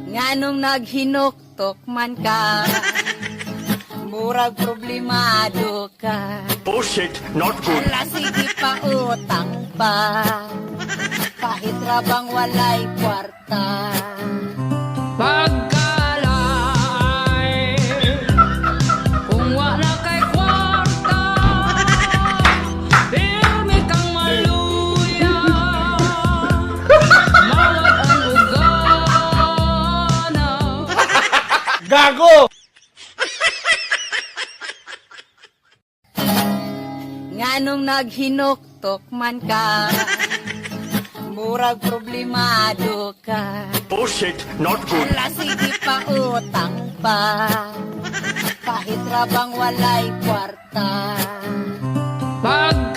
Nganong naghinuktok man ka, murag problemado ka. Oh shit, not good. Ala, sige pa utang pa, kahit rabang walay kwarta. Pagkalay, kung wala kay kwarta, pirmi kang maluya, mawag ang ugana. Gago! Nganong naghinuktok man ka, murag problemado ka. Oh shit, not good. Ala, sige pa utang pa, kahit rabang walay kwarta. Pag